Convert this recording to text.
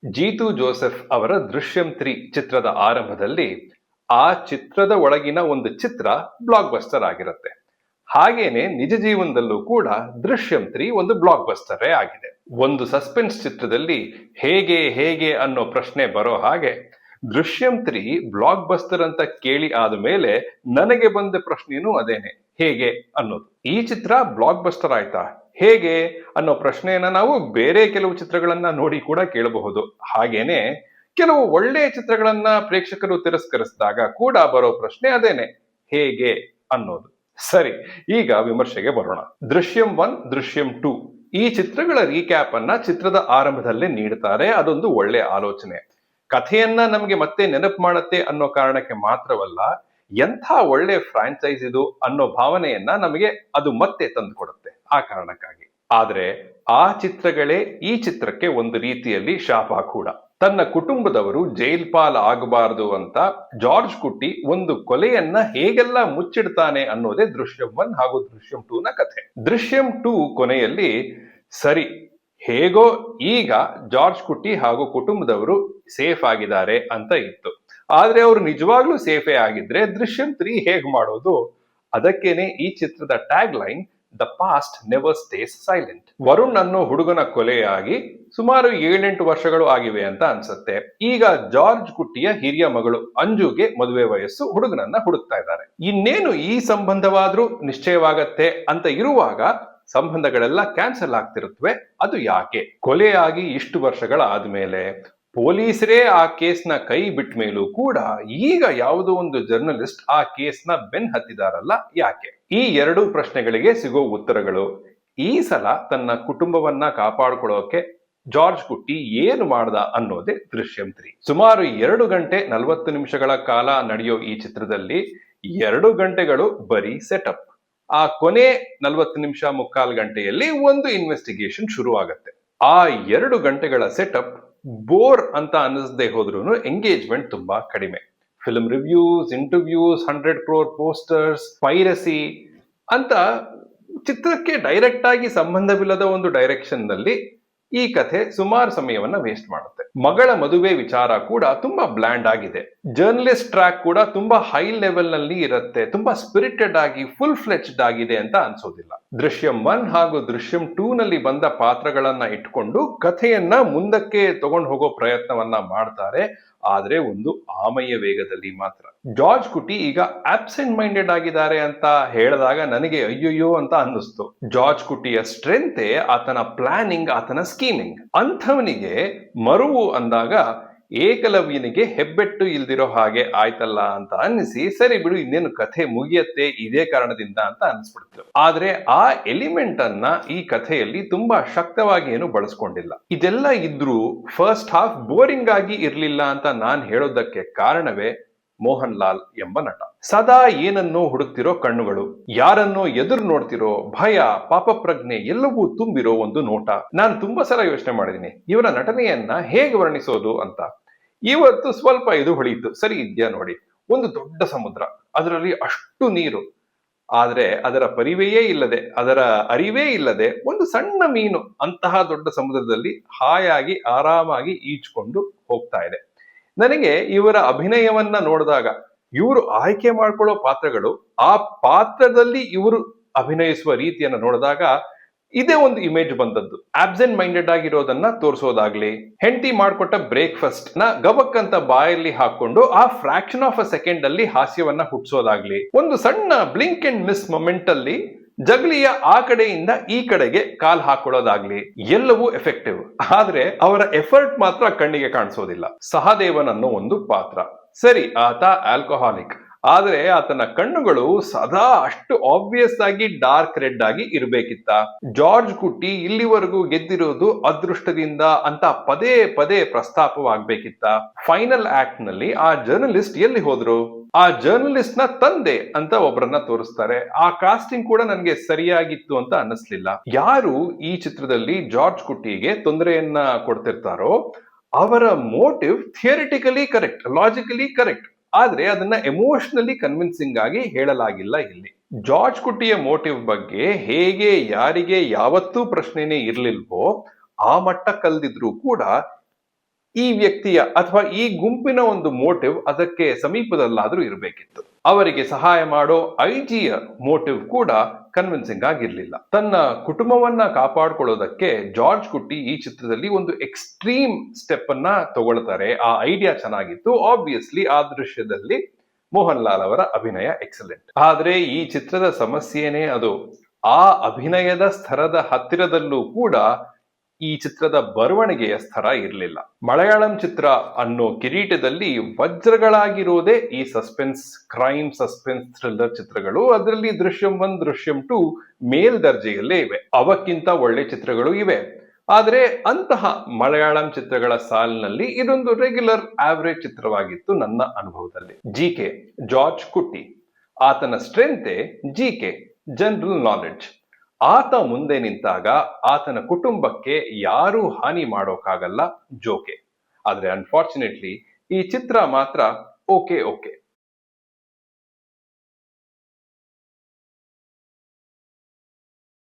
Jeetu Joseph ಅವರ ದೃಶ್ಯಂ 3 ಚಿತ್ರದ ಆರಂಭದಲ್ಲಿ ಆ ಚಿತ್ರದ ಒಳಗಿನ ಒಂದು ಚಿತ್ರ ಬ್ಲಾಕ್ ಬಸ್ಟರ್ ಆಗಿರುತ್ತೆ. ಹಾಗೇನೆ ನಿಜ ಜೀವನದಲ್ಲೂ ಕೂಡ ದೃಶ್ಯಂ 3 ಒಂದು ಬ್ಲಾಕ್ ಬಸ್ಟರೇ ಆಗಿದೆ. ಒಂದು ಸಸ್ಪೆನ್ಸ್ ಚಿತ್ರದಲ್ಲಿ ಹೇಗೆ ಹೇಗೆ ಅನ್ನೋ ಪ್ರಶ್ನೆ ಬರೋ ಹಾಗೆ ದೃಶ್ಯಂ 3 ಬ್ಲಾಕ್ ಬಸ್ಟರ್ ಅಂತ ಕೇಳಿ ಆದ್ಮೇಲೆ ನನಗೆ ಬಂದ ಪ್ರಶ್ನೆನೂ ಅದೇನೆ, ಹೇಗೆ ಅನ್ನೋದು. ಈ ಚಿತ್ರ ಬ್ಲಾಕ್ ಬಸ್ಟರ್ ಆಯ್ತಾ, ಹೇಗೆ ಅನ್ನೋ ಪ್ರಶ್ನೆಯನ್ನ ನಾವು ಬೇರೆ ಕೆಲವು ಚಿತ್ರಗಳನ್ನ ನೋಡಿ ಕೂಡ ಕೇಳಬಹುದು. ಹಾಗೇನೆ ಕೆಲವು ಒಳ್ಳೆಯ ಚಿತ್ರಗಳನ್ನ ಪ್ರೇಕ್ಷಕರು ತಿರಸ್ಕರಿಸಿದಾಗ ಕೂಡ ಬರೋ ಪ್ರಶ್ನೆ ಅದೇನೆ, ಹೇಗೆ ಅನ್ನೋದು. ಸರಿ, ಈಗ ವಿಮರ್ಶೆಗೆ ಬರೋಣ. ದೃಶ್ಯಂ 1, ದೃಶ್ಯಂ 2 ಈ ಚಿತ್ರಗಳ ರೀಕ್ಯಾಪ್ ಅನ್ನ ಚಿತ್ರದ ಆರಂಭದಲ್ಲೇ ನೀಡುತ್ತಾರೆ. ಅದೊಂದು ಒಳ್ಳೆ ಆಲೋಚನೆ. ಕಥೆಯನ್ನ ನಮಗೆ ಮತ್ತೆ ನೆನಪು ಮಾಡುತ್ತೆ ಅನ್ನೋ ಕಾರಣಕ್ಕೆ ಮಾತ್ರವಲ್ಲ, ಎಂಥ ಒಳ್ಳೆ ಫ್ರಾಂಚೈಸ್ ಇದು ಅನ್ನೋ ಭಾವನೆಯನ್ನ ನಮಗೆ ಅದು ಮತ್ತೆ ತಂದುಕೊಡುತ್ತೆ ಆ ಕಾರಣಕ್ಕಾಗಿ. ಆದ್ರೆ ಆ ಚಿತ್ರಗಳೇ ಈ ಚಿತ್ರಕ್ಕೆ ಒಂದು ರೀತಿಯಲ್ಲಿ ಶಾಪ ಕೂಡ. ತನ್ನ ಕುಟುಂಬದವರು ಜೈಲ್ ಪಾಲ್ ಆಗಬಾರದು ಅಂತ ಜಾರ್ಜ್ ಕುಟ್ಟಿ ಒಂದು ಕೊಲೆಯನ್ನ ಹೇಗೆಲ್ಲ ಮುಚ್ಚಿಡ್ತಾನೆ ಅನ್ನೋದೇ ದೃಶ್ಯಂ 1 ಹಾಗೂ ದೃಶ್ಯಂ 2 ನ ಕಥೆ. ದೃಶ್ಯಂ 2 ಕೊನೆಯಲ್ಲಿ ಸರಿ, ಹೇಗೋ ಈಗ ಜಾರ್ಜ್ ಕುಟ್ಟಿ ಹಾಗೂ ಕುಟುಂಬದವರು ಸೇಫ್ ಆಗಿದ್ದಾರೆ ಅಂತ ಇತ್ತು. ಆದ್ರೆ ಅವರು ನಿಜವಾಗ್ಲೂ ಸೇಫೇ ಆಗಿದ್ರೆ ದೃಶ್ಯಂ 3 ಹೇಗ್ ಮಾಡೋದು? ಅದಕ್ಕೇನೆ ಈ ಚಿತ್ರದ tag line the past never stays silent. Varun ಅನ್ನೋ ಹುಡುಗನ ಕೊಲೆಯಾಗಿ ಸುಮಾರು 7-8 ವರ್ಷಗಳು ಆಗಿವೆ ಅಂತ ಅನ್ಸುತ್ತೆ. ಈಗ ಜಾರ್ಜ್ ಕುಟ್ಟಿಯ ಹಿರಿಯ ಮಗಳು ಅಂಜುಗೆ ಮದುವೆ ವಯಸ್ಸು, ಹುಡುಗನನ್ನ ಹುಡುಕ್ತಾ ಇದ್ದಾರೆ. ಇನ್ನೇನು ಈ ಸಂಬಂಧವಾದ್ರೂ ನಿಶ್ಚಯವಾಗತ್ತೆ ಅಂತ ಇರುವಾಗ ಸಂಬಂಧಗಳೆಲ್ಲ ಕ್ಯಾನ್ಸಲ್ ಆಗ್ತಿರುತ್ತವೆ. ಅದು ಯಾಕೆ? ಕೊಲೆಯಾಗಿ ಇಷ್ಟು ವರ್ಷಗಳಾದ್ಮೇಲೆ ಪೊಲೀಸರೇ ಆ ಕೇಸ್ನ ಕೈ ಬಿಟ್ಟ ಮೇಲೂ ಕೂಡ ಈಗ ಯಾವುದೋ ಒಂದು ಜರ್ನಲಿಸ್ಟ್ ಆ ಕೇಸ್ನ ಬೆನ್ ಹತ್ತಿದಾರಲ್ಲ, ಯಾಕೆ? ಈ ಎರಡೂ ಪ್ರಶ್ನೆಗಳಿಗೆ ಸಿಗೋ ಉತ್ತರಗಳು ಈ ಸಲ ತನ್ನ ಕುಟುಂಬವನ್ನ ಕಾಪಾಡ್ಕೊಳ್ಳೋಕೆ ಜಾರ್ಜ್ ಕುಟ್ಟಿ ಏನು ಮಾಡ್ದ ಅನ್ನೋದೇ ದೃಶ್ಯಂ 3. ಸುಮಾರು 2 ಗಂಟೆ 40 ನಿಮಿಷಗಳ ಕಾಲ ನಡೆಯೋ ಈ ಚಿತ್ರದಲ್ಲಿ 2 ಗಂಟೆಗಳು ಬರೀ ಸೆಟಪ್. ಆ ಕೊನೆ 40 ನಿಮಿಷ ಮುಕ್ಕಾಲು ಗಂಟೆಯಲ್ಲಿ ಒಂದು ಇನ್ವೆಸ್ಟಿಗೇಷನ್ ಶುರು ಆಗತ್ತೆ. ಆ 2 ಗಂಟೆಗಳ ಸೆಟಪ್ ಬೋರ್ ಅಂತ ಅನ್ನಿಸದೆ ಹೋದ್ರೂ ಎಂಗೇಜ್ಮೆಂಟ್ ತುಂಬಾ ಕಡಿಮೆ. Film reviews, interviews, 100 crore posters, piracy ಅಂತ ಚಿತ್ರಕ್ಕೆ ಡೈರೆಕ್ಟ್ ಆಗಿ ಸಂಬಂಧವಿಲ್ಲದ ಒಂದು ಡೈರೆಕ್ಷನ್ ನಲ್ಲಿ ಈ ಕಥೆ ಸುಮಾರು ಸಮಯವನ್ನ ವೇಸ್ಟ್ ಮಾಡುತ್ತೆ. ಮಗಳ ಮದುವೆ ವಿಚಾರ ಕೂಡ ತುಂಬಾ ಬ್ಲ್ಯಾಂಡ್ ಆಗಿದೆ. ಜರ್ನಲಿಸ್ಟ್ ಟ್ರ್ಯಾಕ್ ಕೂಡ ತುಂಬಾ ಹೈ ಲೆವೆಲ್ ನಲ್ಲಿ ಇರುತ್ತೆ. ತುಂಬಾ ಸ್ಪಿರಿಟೆಡ್ ಆಗಿ ಫುಲ್ ಫ್ಲೆಚ್ಡ್ ಆಗಿದೆ ಅಂತ ಅನ್ಸೋದಿಲ್ಲ. ದೃಶ್ಯಂ 1 ಹಾಗೂ ದೃಶ್ಯಂ 2 ನಲ್ಲಿ ಬಂದ ಪಾತ್ರಗಳನ್ನ ಇಟ್ಕೊಂಡು ಕಥೆಯನ್ನ ಮುಂದಕ್ಕೆ ತಗೊಂಡು ಹೋಗೋ ಪ್ರಯತ್ನವನ್ನ ಮಾಡ್ತಾರೆ. ಆದ್ರೆ ಒಂದು ಆಮಯ ವೇಗದಲ್ಲಿ ಮಾತ್ರ. ಜಾರ್ಜ್ ಕುಟ್ಟಿ ಈಗ ಆಬ್ಸೆಂಟ್ ಮೈಂಡೆಡ್ ಆಗಿದ್ದಾರೆ ಅಂತ ಹೇಳಿದಾಗ ನನಗೆ ಅಯ್ಯಯ್ಯೋ ಅಂತ ಅನ್ನಿಸ್ತು. ಜಾರ್ಜ್ ಕುಟ್ಟಿಯ ಸ್ಟ್ರೆಂತೆ ಆತನ ಪ್ಲಾನಿಂಗ್, ಆತನ ಸ್ಕೀಮಿಂಗ್. ಅಂಥವನಿಗೆ ಮರುವು ಅಂದಾಗ ಏಕಲವ್ಯನಿಗೆ ಹೆಬ್ಬೆಟ್ಟು ಇಲ್ದಿರೋ ಹಾಗೆ ಆಯ್ತಲ್ಲ ಅಂತ ಅನ್ನಿಸಿ, ಸರಿ ಬಿಡು ಇನ್ನೇನು ಕಥೆ ಮುಗಿಯತ್ತೆ ಇದೇ ಕಾರಣದಿಂದ ಅಂತ ಅನ್ಸ್ಬಿಡ್ತು. ಆದ್ರೆ ಆ ಎಲಿಮೆಂಟ್ ಅನ್ನ ಈ ಕಥೆಯಲ್ಲಿ ತುಂಬಾ ಶಕ್ತವಾಗಿ ಏನು ಬಳಸ್ಕೊಂಡಿಲ್ಲ. ಇದೆಲ್ಲ ಇದ್ರೂ ಫಸ್ಟ್ ಹಾಫ್ ಬೋರಿಂಗ್ ಆಗಿ ಇರ್ಲಿಲ್ಲ ಅಂತ ನಾನ್ ಹೇಳೋದಕ್ಕೆ ಕಾರಣವೇ ಮೋಹನ್ ಲಾಲ್ ಎಂಬ ನಟ. ಸದಾ ಏನನ್ನೋ ಹುಡುಕ್ತಿರೋ ಕಣ್ಣುಗಳು, ಯಾರನ್ನೋ ಎದುರು ನೋಡ್ತಿರೋ ಭಯ, ಪಾಪ ಪ್ರಜ್ಞೆ ಎಲ್ಲವೂ ತುಂಬಿರೋ ಒಂದು ನೋಟ. ನಾನು ತುಂಬಾ ಸಲ ಯೋಚನೆ ಮಾಡಿದೀನಿ ಇವರ ನಟನೆಯನ್ನ ಹೇಗೆ ವರ್ಣಿಸೋದು ಅಂತ. ಇವತ್ತು ಸ್ವಲ್ಪ ಇದು ಹೊಳೀತು. ಸರಿ ಇದ್ಯಾ ನೋಡಿ, ಒಂದು ದೊಡ್ಡ ಸಮುದ್ರ, ಅದರಲ್ಲಿ ಅಷ್ಟು ನೀರು, ಆದ್ರೆ ಅದರ ಪರಿವೆಯೇ ಇಲ್ಲದೆ, ಅದರ ಅರಿವೇ ಇಲ್ಲದೆ ಒಂದು ಸಣ್ಣ ಮೀನು ಅಂತಹ ದೊಡ್ಡ ಸಮುದ್ರದಲ್ಲಿ ಹಾಯಾಗಿ ಆರಾಮಾಗಿ ಈಜ್ಕೊಂಡು ಹೋಗ್ತಾ ಇದೆ. ನನಗೆ ಇವರ ಅಭಿನಯವನ್ನ ನೋಡಿದಾಗ, ಇವರು ಆಯ್ಕೆ ಮಾಡ್ಕೊಳ್ಳೋ ಪಾತ್ರಗಳು, ಆ ಪಾತ್ರದಲ್ಲಿ ಇವರು ಅಭಿನಯಿಸುವ ರೀತಿಯನ್ನ ನೋಡಿದಾಗ ಇದೇ ಒಂದು ಇಮೇಜ್ ಬಂದದ್ದು. ಆಬ್ಸೆಂಟ್ ಮೈಂಡೆಡ್ ಆಗಿರೋದನ್ನ ತೋರಿಸೋದಾಗ್ಲಿ, ಹೆಂಡತಿ ಮಾಡ್ಕೊಟ್ಟ ಬ್ರೇಕ್ಫಾಸ್ಟ್ ನ ಗಬಕ್ ಅಂತ ಬಾಯಲ್ಲಿ ಹಾಕೊಂಡು ಆ ಫ್ರಾಕ್ಷನ್ ಆಫ್ ಅ ಸೆಕೆಂಡ್ ಅಲ್ಲಿ ಹಾಸ್ಯವನ್ನ ಹುಟ್ಟಿಸೋದಾಗ್ಲಿ, ಒಂದು ಸಣ್ಣ ಬ್ಲಿಂಕ್ ಅಂಡ್ ಮಿಸ್ ಮೊಮೆಂಟ್ ಅಲ್ಲಿ ಜಗಲಿಯ ಆ ಕಡೆಯಿಂದ ಈ ಕಡೆಗೆ ಕಾಲ್ ಹಾಕೊಳ್ಳೋದಾಗ್ಲಿ, ಎಲ್ಲವೂ ಎಫೆಕ್ಟಿವ್. ಆದ್ರೆ ಅವರ ಎಫರ್ಟ್ ಮಾತ್ರ ಕಣ್ಣಿಗೆ ಕಾಣಿಸೋದಿಲ್ಲ. ಸಹದೇವನ್ ಅನ್ನೋ ಒಂದು ಪಾತ್ರ, ಸರಿ ಆತ ಆಲ್ಕೋಹಾಲಿಕ್, ಆದ್ರೆ ಆತನ ಕಣ್ಣುಗಳು ಸದಾ ಅಷ್ಟು ಆಬ್ವಿಯಸ್ ಆಗಿ ಡಾರ್ಕ್ ರೆಡ್ ಆಗಿ ಇರ್ಬೇಕಿತ್ತ? ಜಾರ್ಜ್ ಕುಟ್ಟಿ ಇಲ್ಲಿವರೆಗೂ ಗೆದ್ದಿರೋದು ಅದೃಷ್ಟದಿಂದ ಅಂತ ಪದೇ ಪದೇ ಪ್ರಸ್ತಾಪವಾಗ್ಬೇಕಿತ್ತ? ಫೈನಲ್ ಆಕ್ಟ್ ನಲ್ಲಿ ಆ ಜರ್ನಲಿಸ್ಟ್ ಎಲ್ಲಿ ಹೋದ್ರು? ಆ ಜರ್ನಲಿಸ್ಟ್ ನ ತಂದೆ ಅಂತ ಒಬ್ಬರನ್ನ ತೋರಿಸ್ತಾರೆ. ಆ ಕಾಸ್ಟಿಂಗ್ ಕೂಡ ನನಗೆ ಸರಿಯಾಗಿತ್ತು ಅಂತ ಅನ್ನಿಸ್ಲಿಲ್ಲ. ಯಾರು ಈ ಚಿತ್ರದಲ್ಲಿ ಜಾರ್ಜ್ ಕುಟ್ಟಿಗೆ ತೊಂದರೆಯನ್ನ ಕೊಡ್ತಿರ್ತಾರೋ ಅವರ motive theoretically correct, logically correct, ಆದ್ರೆ ಅದನ್ನ ಎಮೋಷನಲಿ ಕನ್ವಿನ್ಸಿಂಗ್ ಆಗಿ ಹೇಳಲಾಗಿಲ್ಲ ಇಲ್ಲಿ. ಜಾರ್ಜ್ ಕುಟ್ಟಿಯ ಮೋಟಿವ್ ಬಗ್ಗೆ ಹೇಗೆ ಯಾರಿಗೆ ಯಾವತ್ತೂ ಪ್ರಶ್ನೆನೇ ಇರ್ಲಿಲ್ವೋ ಆ ಮಟ್ಟ ಕಲ್ದಿದ್ರು ಕೂಡ ಈ ವ್ಯಕ್ತಿಯ ಅಥವಾ ಈ ಗುಂಪಿನ ಒಂದು ಮೋಟಿವ್ ಅದಕ್ಕೆ ಸಮೀಪದಲ್ಲಾದ್ರೂ ಇರಬೇಕಿತ್ತು. ಅವರಿಗೆ ಸಹಾಯ ಮಾಡೋ ಐಜಿಯ ಮೋಟಿವ್ ಕೂಡ ಕನ್ವಿನ್ಸಿಂಗ್ ಆಗಿರ್ಲಿಲ್ಲ. ತನ್ನ ಕುಟುಂಬವನ್ನ ಕಾಪಾಡ್ಕೊಳ್ಳೋದಕ್ಕೆ ಜಾರ್ಜ್ ಕುಟ್ಟಿ ಈ ಚಿತ್ರದಲ್ಲಿ ಒಂದು ಎಕ್ಸ್ಟ್ರೀಮ್ ಸ್ಟೆಪ್ ಅನ್ನ ತಗೊಳ್ತಾರೆ. ಆ ಐಡಿಯಾ ಚೆನ್ನಾಗಿತ್ತು. ಆಬ್ವಿಯಸ್ಲಿ ಆ ದೃಶ್ಯದಲ್ಲಿ ಮೋಹನ್ ಲಾಲ್ ಅವರ ಅಭಿನಯ ಎಕ್ಸಲೆಂಟ್. ಆದ್ರೆ ಈ ಚಿತ್ರದ ಸಮಸ್ಯೆನೇ ಅದು. ಆ ಅಭಿನಯದ ಸ್ತರದ ಹತ್ತಿರದಲ್ಲೂ ಕೂಡ ಈ ಚಿತ್ರದ ಬರವಣಿಗೆಯ ಸ್ತರ ಇರಲಿಲ್ಲ. ಮಲಯಾಳಂ ಚಿತ್ರ ಅನ್ನೋ ಕಿರೀಟದಲ್ಲಿ ವಜ್ರಗಳಾಗಿರೋದೇ ಈ ಕ್ರೈಮ್ ಸಸ್ಪೆನ್ಸ್ ಥ್ರಿಲ್ಲರ್ ಚಿತ್ರಗಳು. ಅದರಲ್ಲಿ ದೃಶ್ಯಂ 1 ದೃಶ್ಯಂ 2 ಮೇಲ್ದರ್ಜೆಯಲ್ಲೇ ಇವೆ. ಅವಕ್ಕಿಂತ ಒಳ್ಳೆ ಚಿತ್ರಗಳು ಇವೆ. ಆದ್ರೆ ಅಂತಹ ಮಲಯಾಳಂ ಚಿತ್ರಗಳ ಸಾಲಿನಲ್ಲಿ ಇದೊಂದು ರೆಗ್ಯುಲರ್ ಆವರೇಜ್ ಚಿತ್ರವಾಗಿತ್ತು ನನ್ನ ಅನುಭವದಲ್ಲಿ. ಜಿಕೆ ಜಾರ್ಜ್ ಕುಟ್ಟಿ, ಆತನ ಸ್ಟ್ರೆಂತೆ ಜಿಕೆ ಜನರಲ್ ನಾಲೆಡ್ಜ್. ಆತ ಮುಂದೆ ನಿಂತಾಗ ಆತನ ಕುಟುಂಬಕ್ಕೆ ಯಾರೂ ಹಾನಿ ಮಾಡೋಕ್ಕಾಗಲ್ಲ ಜೋಕೆ. ಆದ್ರೆ ಅನ್ಫಾರ್ಚುನೇಟ್ಲಿ ಈ ಚಿತ್ರ ಮಾತ್ರ ಓಕೆ